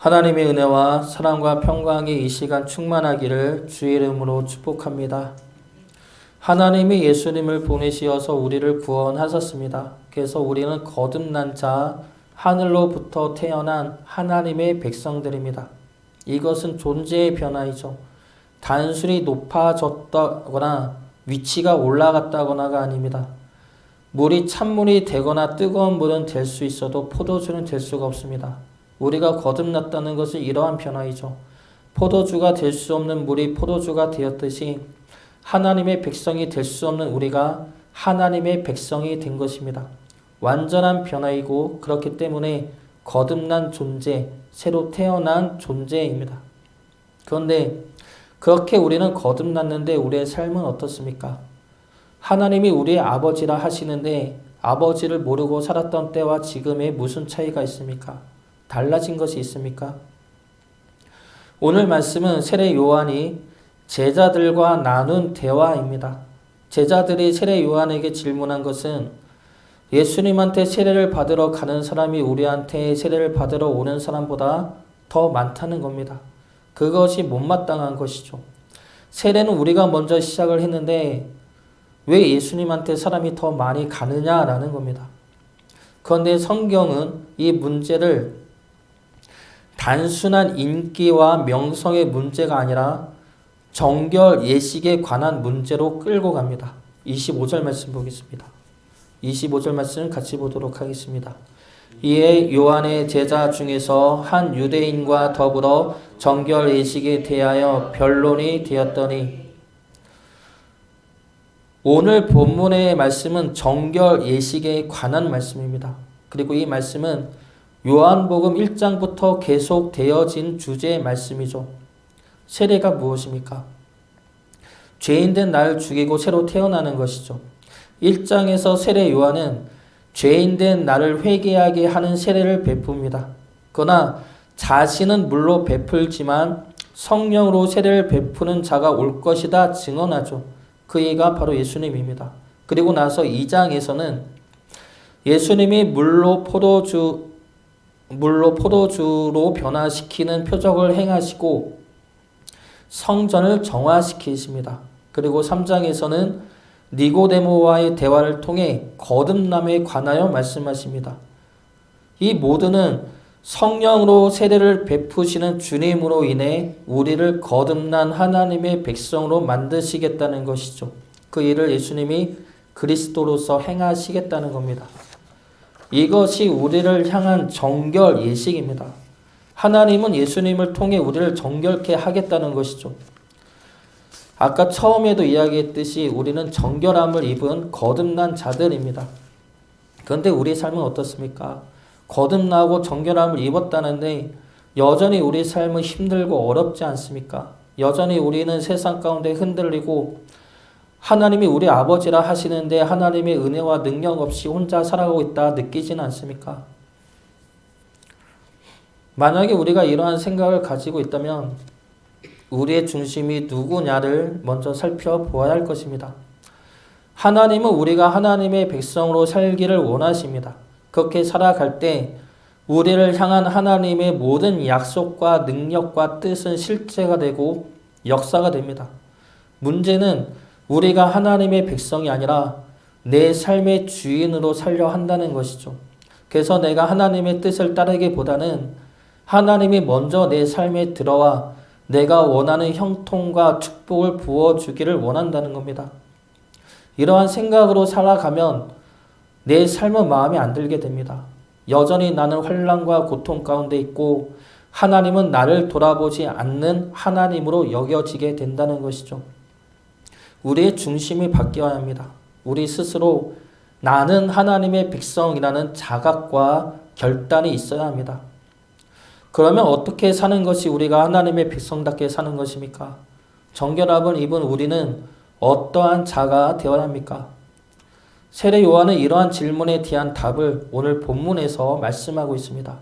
하나님의 은혜와 사랑과 평강이 이 시간 충만하기를 주의 이름으로 축복합니다. 하나님이 예수님을 보내시어서 우리를 구원하셨습니다. 그래서 우리는 거듭난 자, 하늘로부터 태어난 하나님의 백성들입니다. 이것은 존재의 변화이죠. 단순히 높아졌다거나 위치가 올라갔다거나가 아닙니다. 물이 찬물이 되거나 뜨거운 물은 될 수 있어도 포도주는 될 수가 없습니다. 우리가 거듭났다는 것은 이러한 변화이죠. 포도주가 될 수 없는 물이 포도주가 되었듯이 하나님의 백성이 될 수 없는 우리가 하나님의 백성이 된 것입니다. 완전한 변화이고 그렇기 때문에 거듭난 존재, 새로 태어난 존재입니다. 그런데 그렇게 우리는 거듭났는데 우리의 삶은 어떻습니까? 하나님이 우리의 아버지라 하시는데 아버지를 모르고 살았던 때와 지금의 무슨 차이가 있습니까? 달라진 것이 있습니까? 오늘 말씀은 세례 요한이 제자들과 나눈 대화입니다. 제자들이 세례 요한에게 질문한 것은 예수님한테 세례를 받으러 가는 사람이 우리한테 세례를 받으러 오는 사람보다 더 많다는 겁니다. 그것이 못마땅한 것이죠. 세례는 우리가 먼저 시작을 했는데 왜 예수님한테 사람이 더 많이 가느냐라는 겁니다. 그런데 성경은 이 문제를 단순한 인기와 명성의 문제가 아니라 정결 예식에 관한 문제로 끌고 갑니다. 25절 말씀 보겠습니다. 25절 말씀 같이 보도록 하겠습니다. 이에 요한의 제자 중에서 한 유대인과 더불어 정결 예식에 대하여 변론이 되었더니, 오늘 본문의 말씀은 정결 예식에 관한 말씀입니다. 그리고 이 말씀은 요한복음 1장부터 계속 되어진 주제의 말씀이죠. 세례가 무엇입니까? 죄인된 나를 죽이고 새로 태어나는 것이죠. 1장에서 세례 요한은 죄인된 나를 회개하게 하는 세례를 베풉니다. 그러나 자신은 물로 베풀지만 성령으로 세례를 베푸는 자가 올 것이다 증언하죠. 그 이가 바로 예수님입니다. 그리고 나서 2장에서는 예수님이 물로 포도주로 변화시키는 표적을 행하시고 성전을 정화시키십니다. 그리고 3장에서는 니고데모와의 대화를 통해 거듭남에 관하여 말씀하십니다. 이 모두는 성령으로 세례를 베푸시는 주님으로 인해 우리를 거듭난 하나님의 백성으로 만드시겠다는 것이죠. 그 일을 예수님이 그리스도로서 행하시겠다는 겁니다. 이것이 우리를 향한 정결 예식입니다. 하나님은 예수님을 통해 우리를 정결케 하겠다는 것이죠. 아까 처음에도 이야기했듯이 우리는 정결함을 입은 거듭난 자들입니다. 그런데 우리 삶은 어떻습니까? 거듭나고 정결함을 입었다는데 여전히 우리 삶은 힘들고 어렵지 않습니까? 여전히 우리는 세상 가운데 흔들리고 하나님이 우리 아버지라 하시는데 하나님의 은혜와 능력 없이 혼자 살아가고 있다 느끼지는 않습니까? 만약에 우리가 이러한 생각을 가지고 있다면 우리의 중심이 누구냐를 먼저 살펴보아야 할 것입니다. 하나님은 우리가 하나님의 백성으로 살기를 원하십니다. 그렇게 살아갈 때 우리를 향한 하나님의 모든 약속과 능력과 뜻은 실제가 되고 역사가 됩니다. 문제는 우리가 하나님의 백성이 아니라 내 삶의 주인으로 살려 한다는 것이죠. 그래서 내가 하나님의 뜻을 따르기보다는 하나님이 먼저 내 삶에 들어와 내가 원하는 형통과 축복을 부어주기를 원한다는 겁니다. 이러한 생각으로 살아가면 내 삶은 마음에 안 들게 됩니다. 여전히 나는 환난과 고통 가운데 있고 하나님은 나를 돌아보지 않는 하나님으로 여겨지게 된다는 것이죠. 우리의 중심이 바뀌어야 합니다. 우리 스스로 나는 하나님의 백성이라는 자각과 결단이 있어야 합니다. 그러면 어떻게 사는 것이 우리가 하나님의 백성답게 사는 것입니까? 정결함을 입은 우리는 어떠한 자가 되어야 합니까? 세례 요한은 이러한 질문에 대한 답을 오늘 본문에서 말씀하고 있습니다.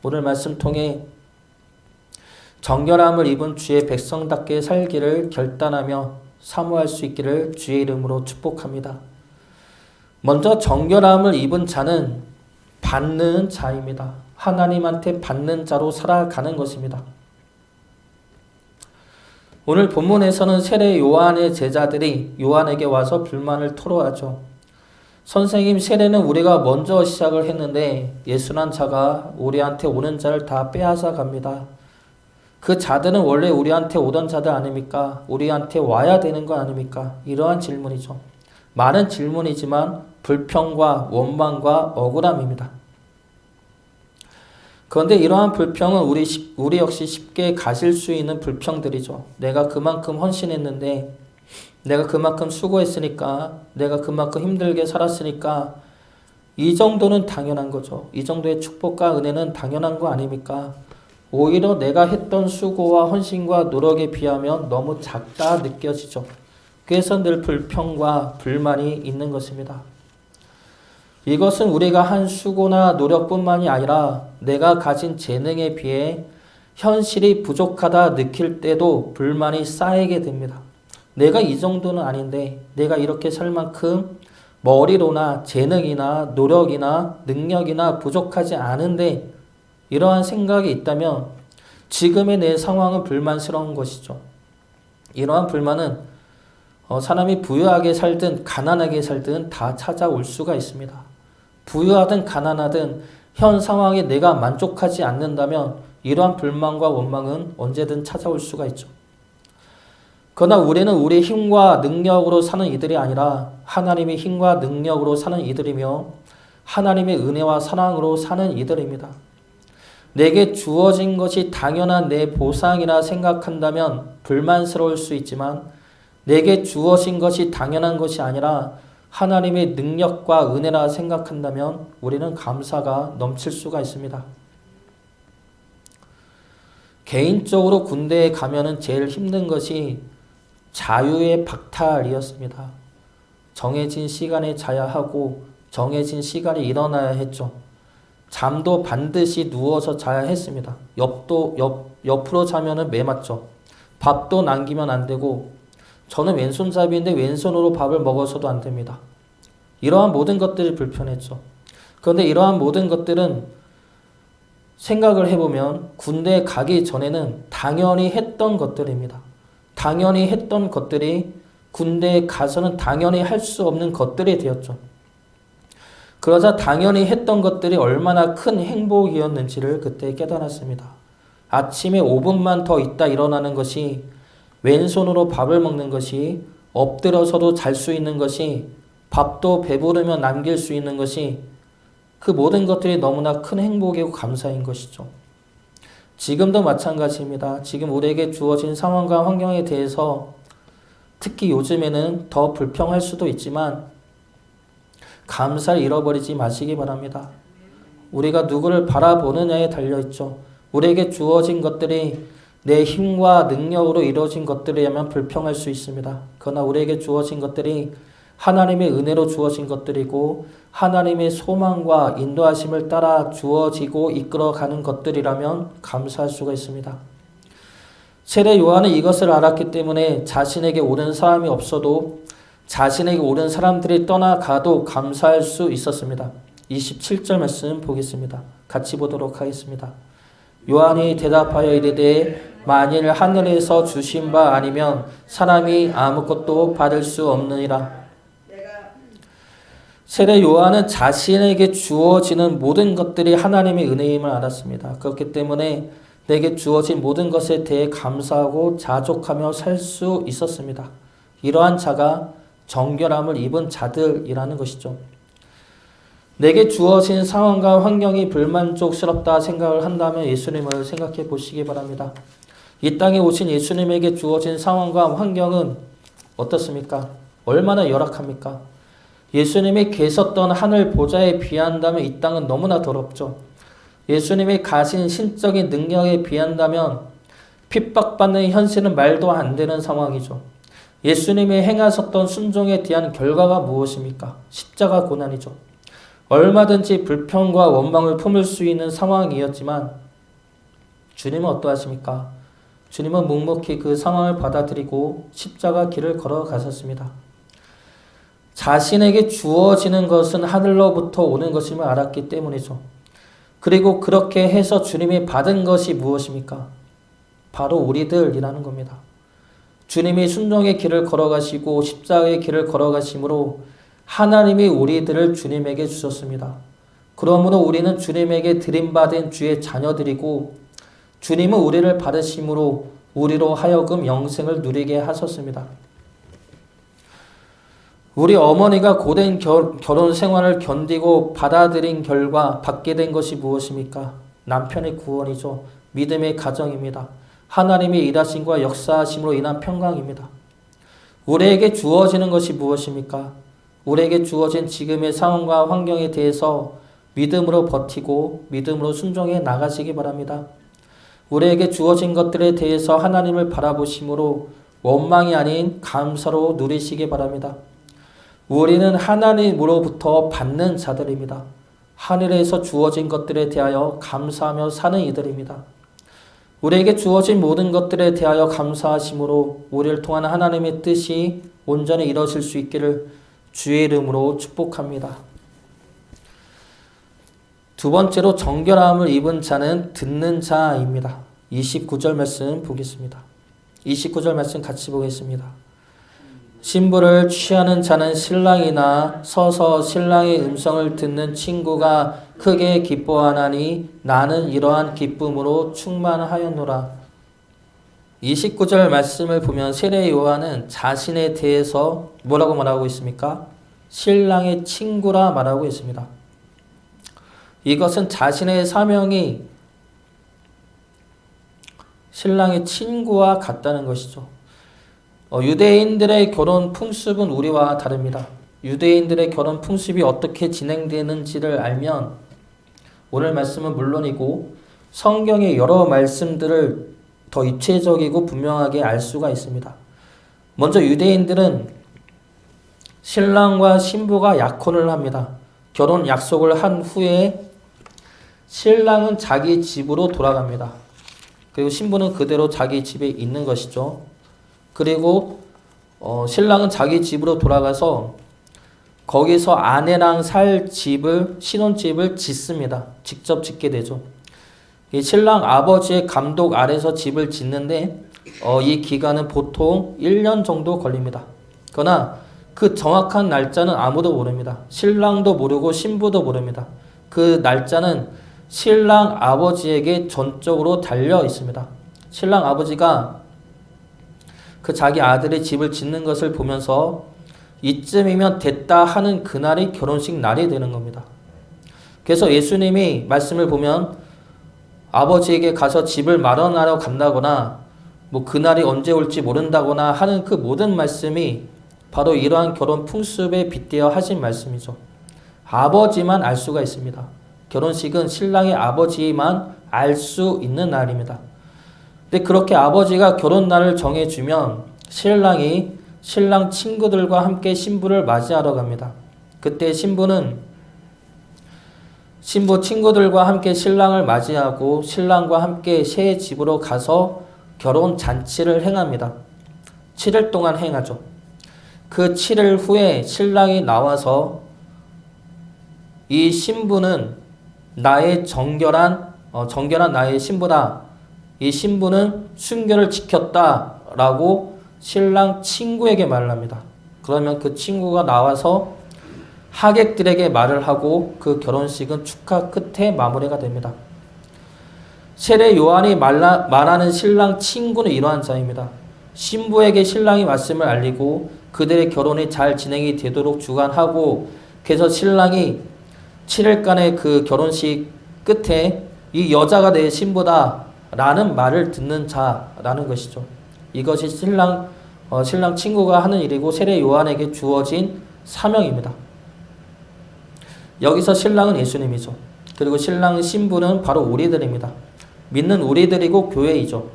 오늘 말씀 통해 정결함을 입은 주의 백성답게 살기를 결단하며 사모할 수 있기를 주의 이름으로 축복합니다. 먼저 정결함을 입은 자는 받는 자입니다. 하나님한테 받는 자로 살아가는 것입니다. 오늘 본문에서는 세례 요한의 제자들이 요한에게 와서 불만을 토로하죠. 선생님, 세례는 우리가 먼저 시작을 했는데 예수란 자가 우리한테 오는 자를 다 빼앗아 갑니다. 그 자들은 원래 우리한테 오던 자들 아닙니까? 우리한테 와야 되는 거 아닙니까? 이러한 질문이죠. 많은 질문이지만 불평과 원망과 억울함입니다. 그런데 이러한 불평은 우리 역시 쉽게 가질 수 있는 불평들이죠. 내가 그만큼 헌신했는데, 내가 그만큼 수고했으니까, 내가 그만큼 힘들게 살았으니까 이 정도는 당연한 거죠. 이 정도의 축복과 은혜는 당연한 거 아닙니까? 오히려 내가 했던 수고와 헌신과 노력에 비하면 너무 작다 느껴지죠. 그래서 늘 불평과 불만이 있는 것입니다. 이것은 우리가 한 수고나 노력뿐만이 아니라 내가 가진 재능에 비해 현실이 부족하다 느낄 때도 불만이 쌓이게 됩니다. 내가 이 정도는 아닌데, 내가 이렇게 살 만큼 머리로나 재능이나 노력이나 능력이나 부족하지 않은데 이러한 생각이 있다면 지금의 내 상황은 불만스러운 것이죠. 이러한 불만은 사람이 부유하게 살든 가난하게 살든 다 찾아올 수가 있습니다. 부유하든 가난하든 현 상황에 내가 만족하지 않는다면 이러한 불만과 원망은 언제든 찾아올 수가 있죠. 그러나 우리는 우리의 힘과 능력으로 사는 이들이 아니라 하나님의 힘과 능력으로 사는 이들이며 하나님의 은혜와 사랑으로 사는 이들입니다. 내게 주어진 것이 당연한 내 보상이라 생각한다면 불만스러울 수 있지만 내게 주어진 것이 당연한 것이 아니라 하나님의 능력과 은혜라 생각한다면 우리는 감사가 넘칠 수가 있습니다. 개인적으로 군대에 가면은 제일 힘든 것이 자유의 박탈이었습니다. 정해진 시간에 자야 하고 정해진 시간에 일어나야 했죠. 잠도 반드시 누워서 자야 했습니다. 옆으로 자면은 매맞죠. 밥도 남기면 안 되고, 저는 왼손잡이인데 왼손으로 밥을 먹어서도 안 됩니다. 이러한 모든 것들이 불편했죠. 그런데 이러한 모든 것들은 생각을 해보면 군대에 가기 전에는 당연히 했던 것들입니다. 당연히 했던 것들이 군대에 가서는 당연히 할 수 없는 것들이 되었죠. 그러자 당연히 했던 것들이 얼마나 큰 행복이었는지를 그때 깨달았습니다. 아침에 5분만 더 있다 일어나는 것이, 왼손으로 밥을 먹는 것이, 엎드려서도 잘 수 있는 것이, 밥도 배부르면 남길 수 있는 것이, 그 모든 것들이 너무나 큰 행복이고 감사인 것이죠. 지금도 마찬가지입니다. 지금 우리에게 주어진 상황과 환경에 대해서 특히 요즘에는 더 불평할 수도 있지만 감사를 잃어버리지 마시기 바랍니다. 우리가 누구를 바라보느냐에 달려있죠. 우리에게 주어진 것들이 내 힘과 능력으로 이루어진 것들이라면 불평할 수 있습니다. 그러나 우리에게 주어진 것들이 하나님의 은혜로 주어진 것들이고 하나님의 소망과 인도하심을 따라 주어지고 이끌어가는 것들이라면 감사할 수가 있습니다. 세례 요한은 이것을 알았기 때문에 자신에게 오는 사람이 없어도, 자신에게 오는 사람들이 떠나가도 감사할 수 있었습니다. 27절 말씀 보겠습니다. 같이 보도록 하겠습니다. 요한이 대답하여 이르되 만일 하늘에서 주신 바 아니면 사람이 아무것도 받을 수 없느니라. 세례 요한은 자신에게 주어지는 모든 것들이 하나님의 은혜임을 알았습니다. 그렇기 때문에 내게 주어진 모든 것에 대해 감사하고 자족하며 살 수 있었습니다. 이러한 자가 정결함을 입은 자들이라는 것이죠. 내게 주어진 상황과 환경이 불만족스럽다 생각을 한다면 예수님을 생각해 보시기 바랍니다. 이 땅에 오신 예수님에게 주어진 상황과 환경은 어떻습니까? 얼마나 열악합니까? 예수님이 계셨던 하늘 보좌에 비한다면 이 땅은 너무나 더럽죠. 예수님이 가신 신적인 능력에 비한다면 핍박받는 현실은 말도 안 되는 상황이죠. 예수님이 행하셨던 순종에 대한 결과가 무엇입니까? 십자가 고난이죠. 얼마든지 불평과 원망을 품을 수 있는 상황이었지만 주님은 어떠하십니까? 주님은 묵묵히 그 상황을 받아들이고 십자가 길을 걸어가셨습니다. 자신에게 주어지는 것은 하늘로부터 오는 것임을 알았기 때문이죠. 그리고 그렇게 해서 주님이 받은 것이 무엇입니까? 바로 우리들이라는 겁니다. 주님이 순종의 길을 걸어가시고 십자가의 길을 걸어가심으로 하나님이 우리들을 주님에게 주셨습니다. 그러므로 우리는 주님에게 드림받은 주의 자녀들이고 주님은 우리를 받으심으로 우리로 하여금 영생을 누리게 하셨습니다. 우리 어머니가 고된 결혼 생활을 견디고 받아들인 결과 받게 된 것이 무엇입니까? 남편의 구원이죠. 믿음의 가정입니다. 하나님의 일하심과 역사하심으로 인한 평강입니다. 우리에게 주어지는 것이 무엇입니까? 우리에게 주어진 지금의 상황과 환경에 대해서 믿음으로 버티고 믿음으로 순종해 나가시기 바랍니다. 우리에게 주어진 것들에 대해서 하나님을 바라보심으로 원망이 아닌 감사로 누리시기 바랍니다. 우리는 하나님으로부터 받는 자들입니다. 하늘에서 주어진 것들에 대하여 감사하며 사는 이들입니다. 우리에게 주어진 모든 것들에 대하여 감사하심으로 우리를 통한 하나님의 뜻이 온전히 이루어질 수 있기를 주의 이름으로 축복합니다. 두 번째로 정결함을 입은 자는 듣는 자입니다. 29절 말씀 보겠습니다. 29절 말씀 같이 보겠습니다. 신부를 취하는 자는 신랑이나 서서 신랑의 음성을 듣는 친구가 크게 기뻐하나니 나는 이러한 기쁨으로 충만하였노라. 29절 말씀을 보면 세례 요한은 자신에 대해서 뭐라고 말하고 있습니까? 신랑의 친구라 말하고 있습니다. 이것은 자신의 사명이 신랑의 친구와 같다는 것이죠. 유대인들의 결혼 풍습은 우리와 다릅니다. 유대인들의 결혼 풍습이 어떻게 진행되는지를 알면 오늘 말씀은 물론이고 성경의 여러 말씀들을 더 입체적이고 분명하게 알 수가 있습니다. 먼저 유대인들은 신랑과 신부가 약혼을 합니다. 결혼 약속을 한 후에 신랑은 자기 집으로 돌아갑니다. 그리고 신부는 그대로 자기 집에 있는 것이죠. 그리고 신랑은 자기 집으로 돌아가서 거기서 아내랑 살 집을, 신혼집을 짓습니다. 직접 짓게 되죠. 신랑 아버지의 감독 아래서 집을 짓는데 이 기간은 보통 1년 정도 걸립니다. 그러나 그 정확한 날짜는 아무도 모릅니다. 신랑도 모르고 신부도 모릅니다. 그 날짜는 신랑 아버지에게 전적으로 달려 있습니다. 신랑 아버지가 그 자기 아들의 집을 짓는 것을 보면서 이쯤이면 됐다 하는 그날이 결혼식 날이 되는 겁니다. 그래서 예수님이 말씀을 보면 아버지에게 가서 집을 마련하러 간다거나 뭐 그날이 언제 올지 모른다거나 하는 그 모든 말씀이 바로 이러한 결혼 풍습에 빗대어 하신 말씀이죠. 아버지만 알 수가 있습니다. 결혼식은 신랑의 아버지만 알 수 있는 날입니다. 근데 그렇게 아버지가 결혼 날을 정해주면 신랑이 신랑 친구들과 함께 신부를 맞이하러 갑니다. 그때 신부는 신부 친구들과 함께 신랑을 맞이하고 신랑과 함께 새 집으로 가서 결혼 잔치를 행합니다. 7일 동안 행하죠. 그 7일 후에 신랑이 나와서 이 신부는 나의 정결한 나의 신부다. 이 신부는 순결을 지켰다라고 신랑 친구에게 말을 합니다. 그러면 그 친구가 나와서 하객들에게 말을 하고 그 결혼식은 축하 끝에 마무리가 됩니다. 세례 요한이 말하는 신랑 친구는 이러한 자입니다. 신부에게 신랑이 말씀을 알리고 그들의 결혼이 잘 진행이 되도록 주관하고 그래서 신랑이 7일간의 그 결혼식 끝에 이 여자가 내 신부다 라는 말을 듣는 자라는 것이죠. 이것이 신랑 친구가 하는 일이고 세례 요한에게 주어진 사명입니다. 여기서 신랑은 예수님이죠. 그리고 신랑 신부는 바로 우리들입니다. 믿는 우리들이고 교회이죠.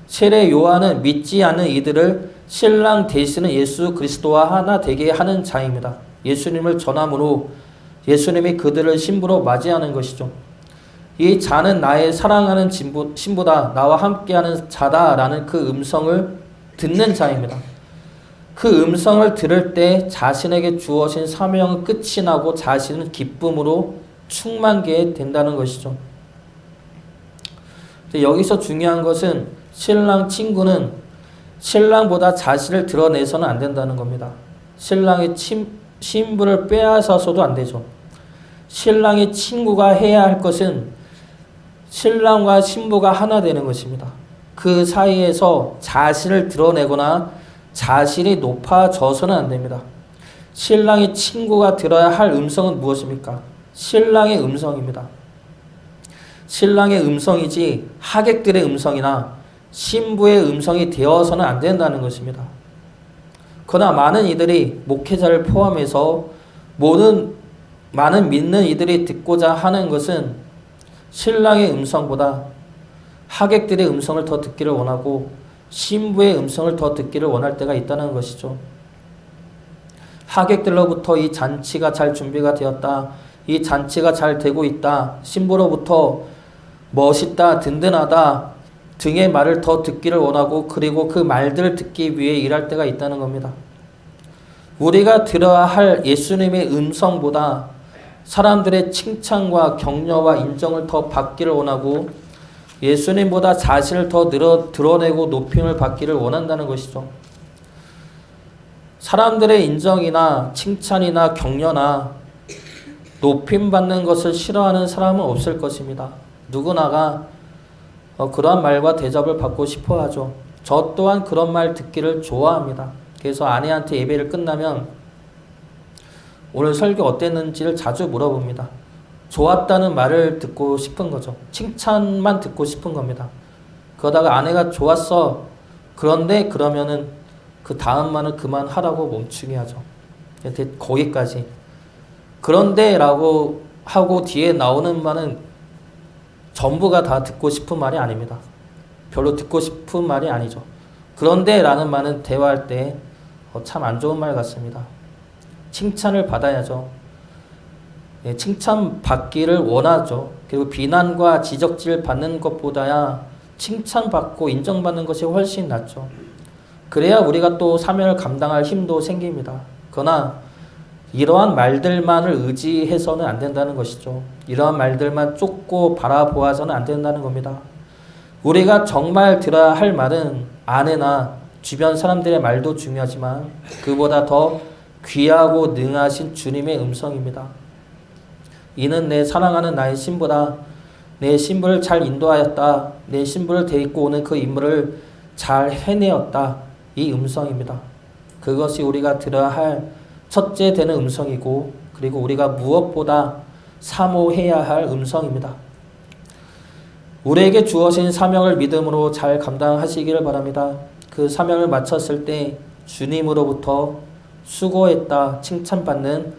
세례 요한은 믿지 않는 이들을 신랑 되시는 예수 그리스도와 하나 되게 하는 자입니다. 예수님을 전함으로 예수님이 그들을 신부로 맞이하는 것이죠. 이 자는 나의 사랑하는 신부다, 나와 함께하는 자다라는 그 음성을 듣는 자입니다. 그 음성을 들을 때 자신에게 주어진 사명은 끝이 나고 자신은 기쁨으로 충만게 된다는 것이죠. 여기서 중요한 것은 신랑 친구는 신랑보다 자신을 드러내서는 안 된다는 겁니다. 신랑의 신부를 빼앗아서도 안 되죠. 신랑의 친구가 해야 할 것은 신랑과 신부가 하나 되는 것입니다. 그 사이에서 자신을 드러내거나 자신이 높아져서는 안 됩니다. 신랑의 친구가 들어야 할 음성은 무엇입니까? 신랑의 음성입니다. 신랑의 음성이지 하객들의 음성이나 신부의 음성이 되어서는 안 된다는 것입니다. 그러나 많은 이들이 목회자를 포함해서 많은 믿는 이들이 듣고자 하는 것은 신랑의 음성보다 하객들의 음성을 더 듣기를 원하고 신부의 음성을 더 듣기를 원할 때가 있다는 것이죠. 하객들로부터 이 잔치가 잘 준비가 되었다, 이 잔치가 잘 되고 있다, 신부로부터 멋있다, 든든하다 등의 말을 더 듣기를 원하고 그리고 그 말들을 듣기 위해 일할 때가 있다는 겁니다. 우리가 들어야 할 예수님의 음성보다 사람들의 칭찬과 격려와 인정을 더 받기를 원하고 예수님보다 자신을 더 드러내고 높임을 받기를 원한다는 것이죠. 사람들의 인정이나 칭찬이나 격려나 높임 받는 것을 싫어하는 사람은 없을 것입니다. 누구나가 그러한 말과 대접을 받고 싶어 하죠. 저 또한 그런 말 듣기를 좋아합니다. 그래서 아내한테 예배를 끝나면 오늘 설교 어땠는지를 자주 물어봅니다. 좋았다는 말을 듣고 싶은 거죠. 칭찬만 듣고 싶은 겁니다. 그러다가 아내가 좋았어. 그런데 그러면은 그 다음 말은 그만하라고 멈추게 하죠. 거기까지. 그런데 라고 하고 뒤에 나오는 말은 전부가 다 듣고 싶은 말이 아닙니다. 별로 듣고 싶은 말이 아니죠. 그런데 라는 말은 대화할 때 참 안 좋은 말 같습니다. 칭찬을 받아야죠. 칭찬 받기를 원하죠. 그리고 비난과 지적질 받는 것보다야 칭찬받고 인정받는 것이 훨씬 낫죠. 그래야 우리가 또 사명을 감당할 힘도 생깁니다. 그러나 이러한 말들만을 의지해서는 안 된다는 것이죠. 이러한 말들만 쫓고 바라보아서는 안 된다는 겁니다. 우리가 정말 들어야 할 말은 아내나 주변 사람들의 말도 중요하지만 그보다 더 귀하고 능하신 주님의 음성입니다. 이는 내 사랑하는 나의 신부다. 내 신부를 잘 인도하였다. 내 신부를 데리고 오는 그 임무를 잘 해내었다. 이 음성입니다. 그것이 우리가 들어야 할 첫째 되는 음성이고 그리고 우리가 무엇보다 사모해야 할 음성입니다. 우리에게 주어진 사명을 믿음으로 잘 감당하시기를 바랍니다. 그 사명을 마쳤을 때 주님으로부터 수고했다 칭찬받는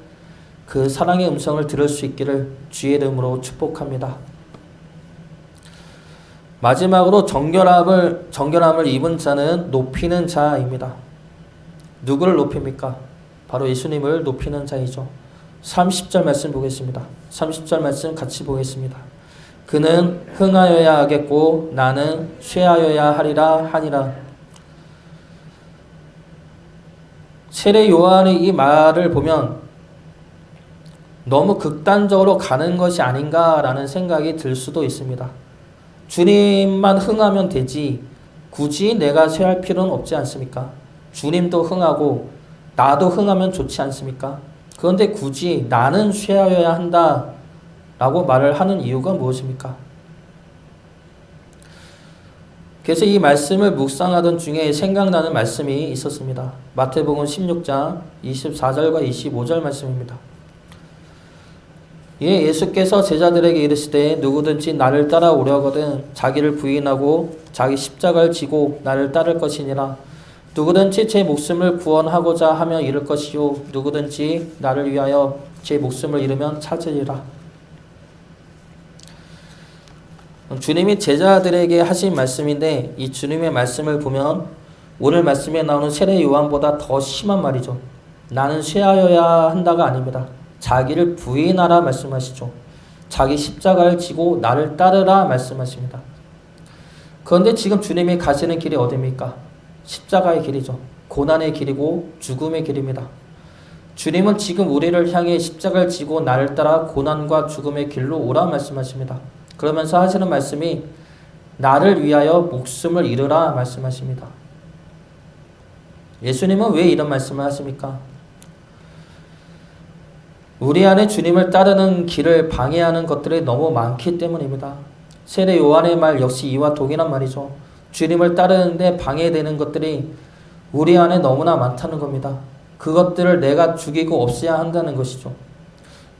그 사랑의 음성을 들을 수 있기를 주의 이름으로 축복합니다. 마지막으로 정결함을 입은 자는 높이는 자입니다. 누구를 높입니까? 바로 예수님을 높이는 자이죠. 30절 말씀 보겠습니다. 30절 말씀 같이 보겠습니다. 그는 흥하여야 하겠고 나는 쇠하여야 하리라 하니라. 세례 요한의 이 말을 보면 너무 극단적으로 가는 것이 아닌가라는 생각이 들 수도 있습니다. 주님만 흥하면 되지 굳이 내가 쇠할 필요는 없지 않습니까? 주님도 흥하고 나도 흥하면 좋지 않습니까? 그런데 굳이 나는 쇠하여야 한다 라고 말을 하는 이유가 무엇입니까? 그래서 이 말씀을 묵상하던 중에 생각나는 말씀이 있었습니다. 마태복음 16장 24절과 25절 말씀입니다. 예수께서 제자들에게 이르시되 누구든지 나를 따라오려거든 자기를 부인하고 자기 십자가를 지고 나를 따를 것이니라. 누구든지 제 목숨을 구원하고자 하며 잃을 것이요 누구든지 나를 위하여 제 목숨을 잃으면 찾으리라. 주님이 제자들에게 하신 말씀인데 이 주님의 말씀을 보면 오늘 말씀에 나오는 세례 요한보다 더 심한 말이죠. 나는 쇠하여야 한다가 아닙니다. 자기를 부인하라 말씀하시죠. 자기 십자가를 지고 나를 따르라 말씀하십니다. 그런데 지금 주님이 가시는 길이 어디입니까? 십자가의 길이죠. 고난의 길이고 죽음의 길입니다. 주님은 지금 우리를 향해 십자가를 지고 나를 따라 고난과 죽음의 길로 오라 말씀하십니다. 그러면서 하시는 말씀이 나를 위하여 목숨을 잃으라 말씀하십니다. 예수님은 왜 이런 말씀을 하십니까? 우리 안에 주님을 따르는 길을 방해하는 것들이 너무 많기 때문입니다. 세례 요한의 말 역시 이와 동일한 말이죠. 주님을 따르는데 방해되는 것들이 우리 안에 너무나 많다는 겁니다. 그것들을 내가 죽이고 없애야 한다는 것이죠.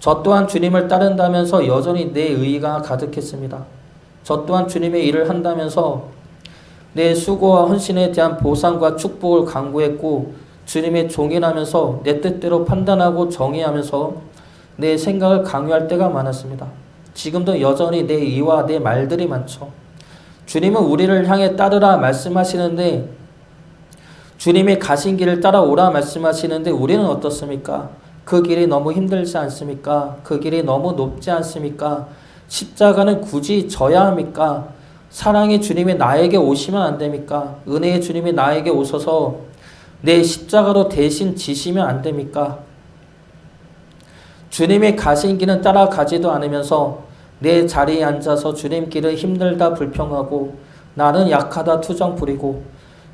저 또한 주님을 따른다면서 여전히 내 의의가 가득했습니다. 저 또한 주님의 일을 한다면서 내 수고와 헌신에 대한 보상과 축복을 강구했고 주님의 종이라면서 내 뜻대로 판단하고 정의하면서 내 생각을 강요할 때가 많았습니다. 지금도 여전히 내 의와 내 말들이 많죠. 주님은 우리를 향해 따르라 말씀하시는데 주님이 가신 길을 따라오라 말씀하시는데 우리는 어떻습니까? 그 길이 너무 힘들지 않습니까? 그 길이 너무 높지 않습니까? 십자가는 굳이 져야 합니까? 사랑의 주님이 나에게 오시면 안 됩니까? 은혜의 주님이 나에게 오셔서 내 십자가로 대신 지시면 안 됩니까? 주님이 가신 길은 따라가지도 않으면서 내 자리에 앉아서 주님 길은 힘들다 불평하고 나는 약하다 투정 부리고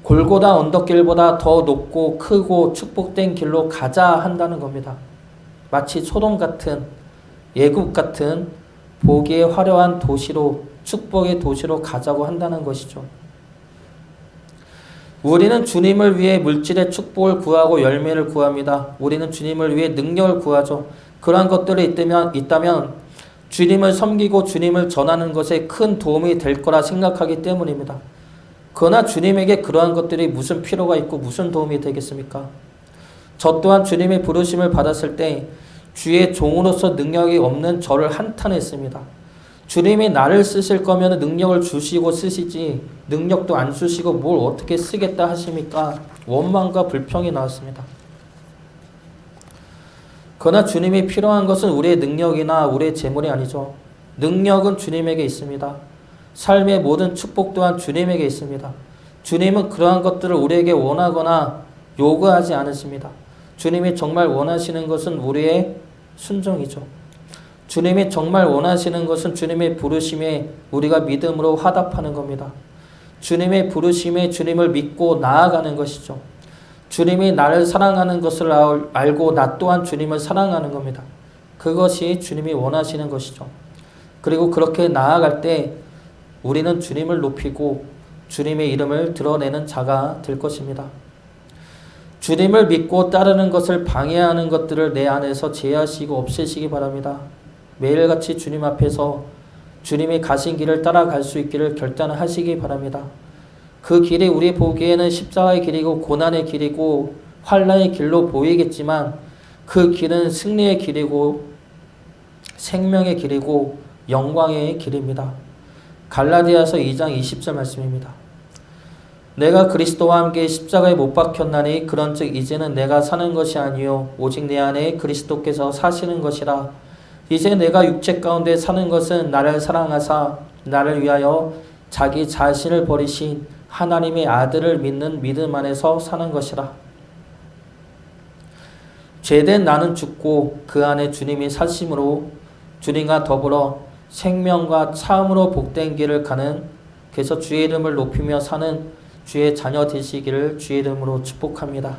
골고다 언덕길보다 더 높고 크고 축복된 길로 가자 한다는 겁니다. 마치 소돔 같은 예굽 같은 보기에 화려한 도시로 축복의 도시로 가자고 한다는 것이죠. 우리는 주님을 위해 물질의 축복을 구하고 열매를 구합니다. 우리는 주님을 위해 능력을 구하죠. 그러한 것들이 있다면 주님을 섬기고 주님을 전하는 것에 큰 도움이 될 거라 생각하기 때문입니다. 그러나 주님에게 그러한 것들이 무슨 필요가 있고 무슨 도움이 되겠습니까? 저 또한 주님의 부르심을 받았을 때 주의 종으로서 능력이 없는 저를 한탄했습니다. 주님이 나를 쓰실 거면 능력을 주시고 쓰시지 능력도 안 주시고 뭘 어떻게 쓰겠다 하십니까? 원망과 불평이 나왔습니다. 그러나 주님이 필요한 것은 우리의 능력이나 우리의 재물이 아니죠. 능력은 주님에게 있습니다. 삶의 모든 축복 또한 주님에게 있습니다. 주님은 그러한 것들을 우리에게 원하거나 요구하지 않으십니다. 주님이 정말 원하시는 것은 우리의 순종이죠. 주님이 정말 원하시는 것은 주님의 부르심에 우리가 믿음으로 화답하는 겁니다. 주님의 부르심에 주님을 믿고 나아가는 것이죠. 주님이 나를 사랑하는 것을 알고 나 또한 주님을 사랑하는 겁니다. 그것이 주님이 원하시는 것이죠. 그리고 그렇게 나아갈 때 우리는 주님을 높이고 주님의 이름을 드러내는 자가 될 것입니다. 주님을 믿고 따르는 것을 방해하는 것들을 내 안에서 제하시고 없애시기 바랍니다. 매일같이 주님 앞에서 주님이 가신 길을 따라갈 수 있기를 결단하시기 바랍니다. 그 길이 우리 보기에는 십자가의 길이고 고난의 길이고 환난의 길로 보이겠지만 그 길은 승리의 길이고 생명의 길이고 영광의 길입니다. 갈라디아서 2장 20절 말씀입니다. 내가 그리스도와 함께 십자가에 못 박혔나니 그런즉 이제는 내가 사는 것이 아니요 오직 내 안에 그리스도께서 사시는 것이라. 이제 내가 육체 가운데 사는 것은 나를 사랑하사 나를 위하여 자기 자신을 버리신 하나님의 아들을 믿는 믿음 안에서 사는 것이라. 죄된 나는 죽고 그 안에 주님이 사심으로 주님과 더불어 생명과 참으로 복된 길을 가는, 그래서 주의 이름을 높이며 사는 주의 자녀 되시기를 주의 이름으로 축복합니다.